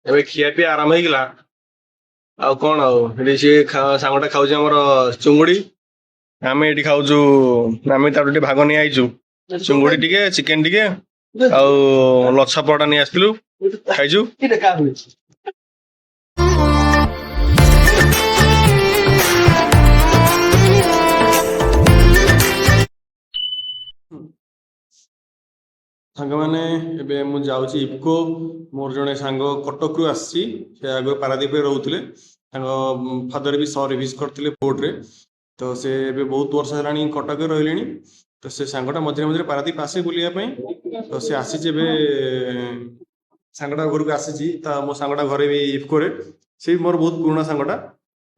ଏବେ ଖିଆ ପିଆ ଆରମ୍ଭ ହେଇଗଲା। ଆଉ କଣ ଆଉ ଏଠି ସିଏ ସାଙ୍ଗଟା ଖାଉଛି ଆମର ଚୁଙ୍ଗୁଡି। ଆମେ ଏଠି ଖାଉଛୁ। ଆମେ ତାଠୁ ଟିକେ ଭାଗ ନେଇ ଆଇଛୁ। ଚୁଙ୍ଗୁଡି ଟିକେ, ଚିକେନ ଟିକେ, ଆଉ ଲଛା ପରଟା ନେଇ ଆସିଥିଲୁ, ଖାଇଛୁ। ସାଙ୍ଗମାନେ, ଏବେ ମୁଁ ଯାଉଛି ଇଫ୍କୋ। ମୋର ଜଣେ ସାଙ୍ଗ କଟକରୁ ଆସିଛି। ସେ ଆଗରୁ ପାରାଦ୍ୱୀପରେ ରହୁଥିଲେ। ତାଙ୍କ ଫାଦର ବି ସର୍ଭିସ୍ କରିଥିଲେ ପୋର୍ଟରେ। ତ ସେ ଏବେ ବହୁତ ବର୍ଷ ହେଲାଣି କଟକରେ ରହିଲେଣି। ତ ସେ ସାଙ୍ଗଟା ମଝିରେ ମଝିରେ ପାରାଦ୍ୱୀପ ଆସେ ବୁଲିବା ପାଇଁ। ତ ସେ ଆସିଛି ଏବେ ସାଙ୍ଗଟା ଘରକୁ ଆସିଛି। ତା ମୋ ସାଙ୍ଗଟା ଘରେ ବି ଇଫ୍କୋରେ। ସେ ବି ମୋର ବହୁତ ପୁରୁଣା ସାଙ୍ଗଟା।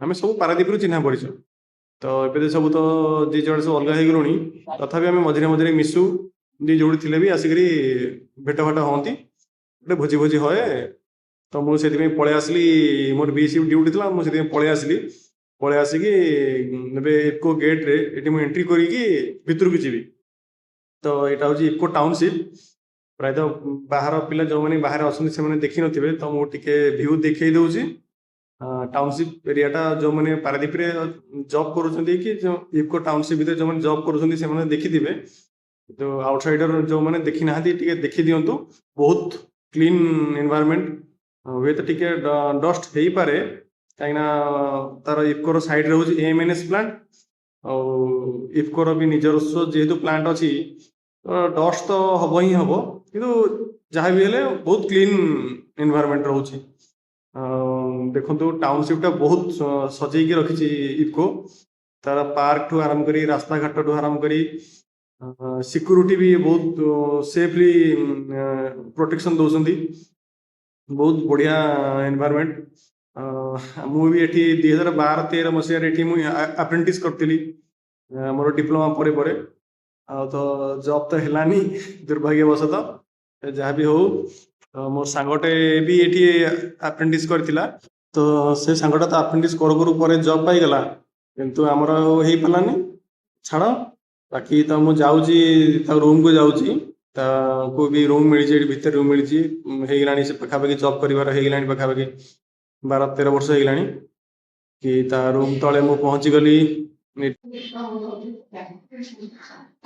ଆମେ ସବୁ ପାରାଦ୍ୱୀପରୁ ଚିହ୍ନା ପରିଚୟ। ତ ଏବେ ସବୁ ତ ଦି ଜଣ ସବୁ ଅଲଗା ହେଇଗଲୁଣି। ତଥାପି ଆମେ ମଝିରେ ମଝିରେ ମିଶୁ। ଦି ଯୋଉଠି ଥିଲେ ବି ଆସିକରି ଭେଟ ଭାଟ ହୁଅନ୍ତି। ଗୋଟେ ଭୋଜି ଭୋଜି ହଏ। ତ ମୁଁ ସେଥିପାଇଁ ପଳେଇ ଆସିଲି। ମୋର ବି ସିଫ୍ଟ ଡ୍ୟୁଟି ଥିଲା, ମୁଁ ସେଥିପାଇଁ ପଳେଇ ଆସିଲି। ପଳେଇ ଆସିକି ଏବେ ଇଫ୍କୋ ଗେଟ୍ରେ ଏଠି ମୁଁ ଏଣ୍ଟ୍ରି କରିକି ଭିତରକୁ ଯିବି। ତ ଏଇଟା ହେଉଛି ଇଫ୍କୋ ଟାଉନସିପ୍। ପ୍ରାୟତଃ ବାହାର ପିଲା ଯେଉଁମାନେ ବାହାରେ ଅଛନ୍ତି ସେମାନେ ଦେଖିନଥିବେ, ତ ମୁଁ ଟିକେ ଭିଉ ଦେଖେଇ ଦେଉଛି। ଟାଉନସିପ୍ ଏରିଆଟା ଯେଉଁମାନେ ପାରାଦ୍ୱୀପରେ ଜବ୍ କରୁଛନ୍ତି କି ଇଫ୍କୋ ଟାଉନସିପ୍ ଭିତରେ ଯେଉଁମାନେ ଜବ୍ କରୁଛନ୍ତି ସେମାନେ ଦେଖିଥିବେ। ତ ଆଉଟସାଇଡର ଯେଉଁମାନେ ଦେଖି ନାହାନ୍ତି ଟିକେ ଦେଖି ଦିଅନ୍ତୁ। ବହୁତ କ୍ଲିନ୍ ଏନଭାୟରମେଣ୍ଟ। ହୁଏତ ଟିକେ ଡଷ୍ଟ ହେଇପାରେ, କାହିଁକିନା ତାର ଇଫ୍କୋର ସାଇଡ୍ରେ ହେଉଛି AMNS ପ୍ଲାଣ୍ଟ। ଆଉ ଇଫ୍କୋର ବି ନିଜସ୍ୱ ଯେହେତୁ ପ୍ଲାଣ୍ଟ ଅଛି, ତ ଡଷ୍ଟ ତ ହବ ହିଁ ହବ। କିନ୍ତୁ ଯାହା ବି ହେଲେ ବହୁତ କ୍ଲିନ୍ ଏନଭାୟରମେଣ୍ଟ ରହୁଛି। ଦେଖନ୍ତୁ ଟାଉନସିପ୍ଟା ବହୁତ ସଜେଇକି ରଖିଛି ଇଫ୍କୋ। ତାର ପାର୍କଠୁ ଆରମ୍ଭ କରି, ରାସ୍ତାଘାଟଠୁ ଆରମ୍ଭ କରି, ସିକ୍ୟୁରିଟି ବି ବହୁତ ସେଫଲି ପ୍ରୋଟେକ୍ସନ ଦଉଛନ୍ତି। ବହୁତ ବଢ଼ିଆ ଏନଭାୟରମେଣ୍ଟ। ମୁଁ ବି ଏଠି 2012-13 ମସିହାରେ ଏଠି ମୁଁ ଆପ୍ରେଣ୍ଟିସ୍ କରିଥିଲି ମୋର ଡିପ୍ଲୋମା ପରେ ପରେ। ଆଉ ତ ଜବ୍ ତ ହେଲାନି ଦୁର୍ଭାଗ୍ୟବଶତଃ। ଯାହା ବି ହଉ, ମୋ ସାଙ୍ଗଟେ ବି ଏଠି ଆପ୍ରେଣ୍ଟିସ୍ କରିଥିଲା। ତ ସେ ସାଙ୍ଗଟା ତ ଆପ୍ରେଣ୍ଟିସ୍ କରୁ କରୁ ପରେ ଜବ୍ ପାଇଗଲା, କିନ୍ତୁ ଆମର ଆଉ ହେଇପାରିଲାନି। ଛାଡ଼, ବାକି ତ ମୁଁ ଯାଉଛି ତା ରୁମ୍କୁ ଯାଉଛି। ତାକୁ ବି ରୁମ୍ ମିଳିଛି, ଏଠି ଭିତରେ ରୁମ୍ ମିଳିଛି। ହେଇଗଲାଣି ସେ ପାଖାପାଖି ଜବ୍ କରିବାର ହେଇଗଲାଣି ପାଖାପାଖି 12-13 ବର୍ଷ ହେଇଗଲାଣି। କି ତା ରୁମ୍ ତଳେ ମୁଁ ପହଞ୍ଚିଗଲି।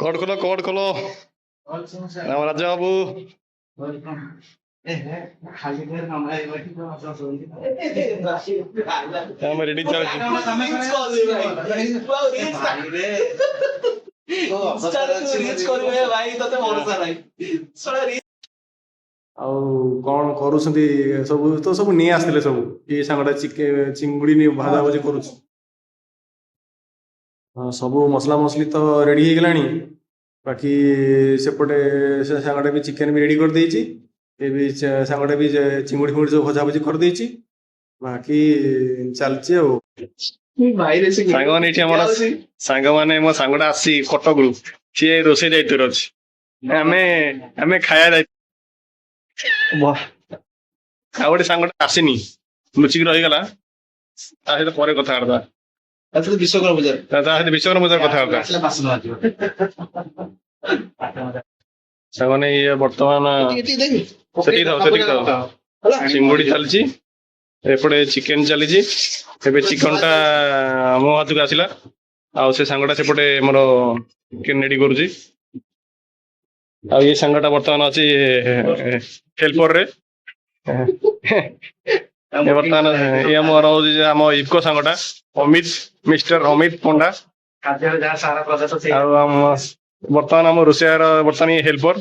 କୋଡ଼ ଖୋଲ, କୋଡ଼ ଖୋଲ। ଆମ ରାଜା ବାବୁ ଆମେ ରେଡି ଚାଲିଛୁ। ଆଉ କଣ କରୁଛନ୍ତି ସବୁ? ତ ସବୁ ନେଇ ଆସିଥିଲେ ସବୁ। ଏଇ ସାଙ୍ଗଟା ଚିଙ୍ଗୁଡ଼ି ଭାଜାଭୁଜି କରୁଛି। ସବୁ ମସଲା ମସଲି ତ ରେଡ଼ି ହେଇଗଲାଣି। ବାକି ସେପଟେ ସେ ସାଙ୍ଗଟା ବି ଚିକେନ ବି ରେଡ଼ି କରିଦେଇଛି। ଏ ବି ସାଙ୍ଗଟା ବି ଚିଙ୍ଗୁଡ଼ି ଫିଙ୍ଗୁଡ଼ି ସବୁ ଭଜାଭୁଜି କରିଦେଇଛି। ବାକି ଚାଲିଛି ଆଉ। ସାଙ୍ଗମାନେ ଏଠି ଆମର ସାଙ୍ଗମାନେ, ମୋ ସାଙ୍ଗଟା ଆସିଛି କଟକରୁ। ସିଏ ରୋଷେଇ ଦାୟିତ୍ୱରେ ଅଛି। ଆମେ ଆମେ ଖାଇବା ଦାୟିତ୍ୱ। ଆଉ ଗୋଟେ ସାଙ୍ଗଟା ଆସିନି, ଲୁଚିକି ରହିଗଲା। ତା ସହିତ ପରେ କଥାବାର୍ତ୍ତା। ତା ସହିତ ବିଶ୍ୱକର୍ମା ପୂଜା କଥାବାର୍ତ୍ତା। ସାଙ୍ଗମାନେ ଇଏ ବର୍ତ୍ତମାନ ସେତିକି ଥାଉ। ଚିଙ୍ଗୁଡ଼ି ଚାଲିଛି, ଏପଟେ ଚିକେନ ଚାଲିଛି। ଏବେ ଚିକେନଟା ମୋ ହାତକୁ ଆସିଲା। ଆଉ ସେ ସାଙ୍ଗଟା ସେପଟେ ମୋର ଚିକେନ ରେଡି କରୁଛି। ଆଉ ଏ ସାଙ୍ଗଟା ବର୍ତ୍ତମାନ ଅଛି ହେଲ୍ପରରେ। ବର୍ତ୍ତମାନ ଇଏ ମୋର ହଉଛି ଆମ ଇଫ୍କୋ ସାଙ୍ଗଟା ଅମିତ, ମିଷ୍ଟର ଅମିତ ପଣ୍ଡା। ଆଉ ବର୍ତ୍ତମାନ ଆମ ରୋଷେଇୟାର ବର୍ତ୍ତମାନ ଇଏ ହେଲ୍ପର।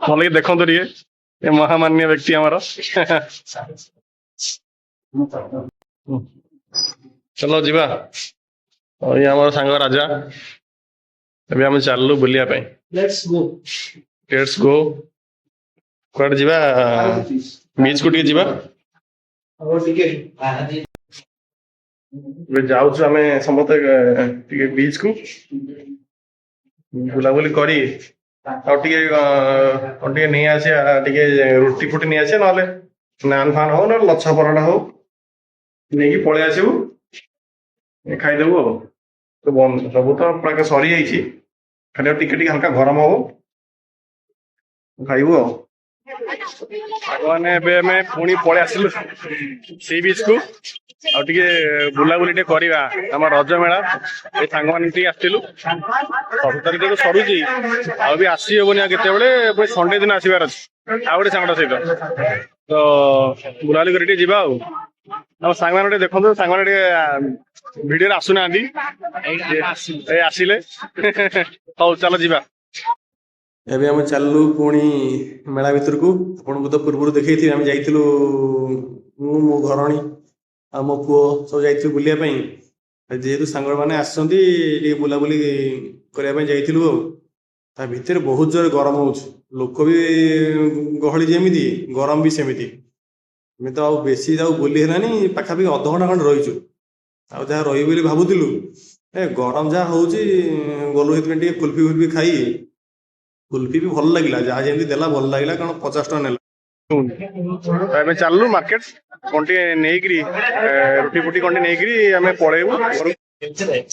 ଭଲକି ଦେଖନ୍ତୁ ଟିକେ, ଏ ମହାମାନ୍ୟ ବ୍ୟକ୍ତି ଆମର। ଚାଲ ଯିବା। ଇଏ ଆମର ସାଙ୍ଗ ରାଜା। ଏବେ ଆମେ ଚାଲିଲୁ ବୁଲିବା ପାଇଁ। Let's go. କୁଆଡେ ଯିବା? ବିଚ୍ କୁ ଟିକେ ଯିବା। ଏବେ ଯାଉଛୁ ଆମେ ସମସ୍ତେ ଟିକେ ବିଚ୍ କୁ ବୁଲାବୁଲି କରି, ଆଉ ଟିକେ ନେଇ ଆସିବା, ଟିକେ ରୁଟି ଫୁଟି ନେଇ ଆସିବା, ନହେଲେ ନାନ୍ ଫାନ୍ ହଉ, ନହେଲେ ଲଛା ପରଟା ହଉ ନେଇକି ପଳେଇ ଆସିବୁ। ଖାଇଦେବୁ ଆଉ। ସବୁ ତ ପ୍ରାୟ ସରିଯାଇଛି, ଖାଲି ଆଉ ଟିକେ ଟିକେ ହାଲକା ଗରମ ହବ, ଖାଇବୁ ଆଉ। ସାଙ୍ଗମାନେ ଏବେ ଆମେ ପୁଣି ପଳେଇ ଆସିଲୁ ସି ବିଚ୍ କୁ ଆଉ ଟିକେ ବୁଲାବୁଲି ଟିକେ କରିବା ଆମ ରଜ ମେଳା ଏ ସାଙ୍ଗମାନେ ଟିକେ ଆସିଥିଲୁ 7 ତାରିଖ ତ ସରୁଛି ଆଉ ବି ଆସି ହବନି ଆଉ କେତେବେଳେ ପୁଣି ସଣ୍ଡେ ଦିନ ଆସିବାର ଅଛି ଆଉ ଗୋଟେ ସାଙ୍ଗଟା ସହିତ ତ ବୁଲାବୁଲି କରି ଟିକେ ଯିବା ଆଉ ଆମ ସାଙ୍ଗମାନେ ଟିକେ ଦେଖନ୍ତୁ ସାଙ୍ଗମାନେ ଟିକେ ଭିଡିଓରେ ଆସୁନାହାନ୍ତି ଏ ଆସିଲେ ହଉ ଚାଲ ଯିବା। ଏବେ ଆମେ ଚାଲିଲୁ ପୁଣି ମେଳା ଭିତରକୁ ଆପଣଙ୍କୁ ତ ପୂର୍ବରୁ ଦେଖେଇଥିଲି ଆମେ ଯାଇଥିଲୁ ମୁଁ ମୋ ଘରଣୀ ଆଉ ମୋ ପୁଅ ସବୁ ଯାଇଥିଲୁ ବୁଲିବା ପାଇଁ ଯେହେତୁ ସାଙ୍ଗମାନେ ଆସିଛନ୍ତି ଟିକେ ବୁଲାବୁଲି କରିବା ପାଇଁ ଯାଇଥିଲୁ ଆଉ ତା ଭିତରେ ବହୁତ ଜୋରେ ଗରମ ହଉଛି ଲୋକ ବି ଗହଳି ଯେମିତି ଗରମ ବି ସେମିତି ଆମେ ତ ଆଉ ବେଶୀ ଆଉ ବୁଲି ହେଲାନି ପାଖାପାଖି ଅଧଘଣ୍ଟା ଖଣ୍ଡେ ରହିଛୁ ଆଉ ଯାହା ରହିବୁ ବୋଲି ଭାବୁଥିଲୁ ଏ ଗରମ ଯାହା ହଉଛି ଗଲୁ ସେଥିପାଇଁ ଟିକେ କୁଲଫି ଫୁଲଫି ଖାଇ କୁଲଫି ବି ଭଲ ଲାଗିଲା ଯାହା ଯେମିତି ଦେଲା ଭଲ ଲାଗିଲା କାରଣ 50 ଟଙ୍କା ନେଲା। ଆମେ ଚାଲିଲୁ ମାର୍କେଟ କଣ ଟିକେ ନେଇକିରି ରୁଟି ଫୁଟି କଣ ନେଇକିରି ଆମେ ପଳେଇବୁ।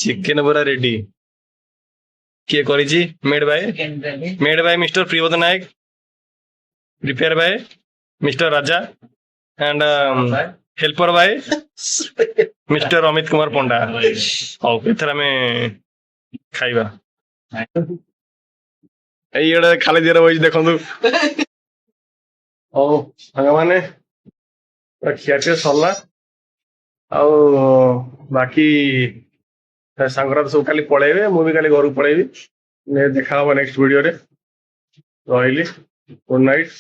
ଚିକେନ ପୁରା ରେଡି କିଏ କରିଛି made by mister Priyabada Nayak prepare by mister Raja and helper by Mr. Amit Kumar Panda. ହଉ ଏଥର ଆମେ ଖାଇବା ଏଇ ଗୋଟେ ଖାଲି ଦିଅର ବଇଛି ଦେଖନ୍ତୁ। ହଉ ସାଙ୍ଗମାନେ ଖିଆପିଆ ସରିଲା ଆଉ ବାକି ସାଙ୍ଗରା ସବୁ କାଲି ପଳେଇବେ ମୁଁ ବି କାଲି ଘରକୁ ପଳେଇବି ଦେଖା ହବ ନେକ୍ସଟ ଭିଡିଓରେ ରହିଲି ଗୁଡ ନାଇଟ୍।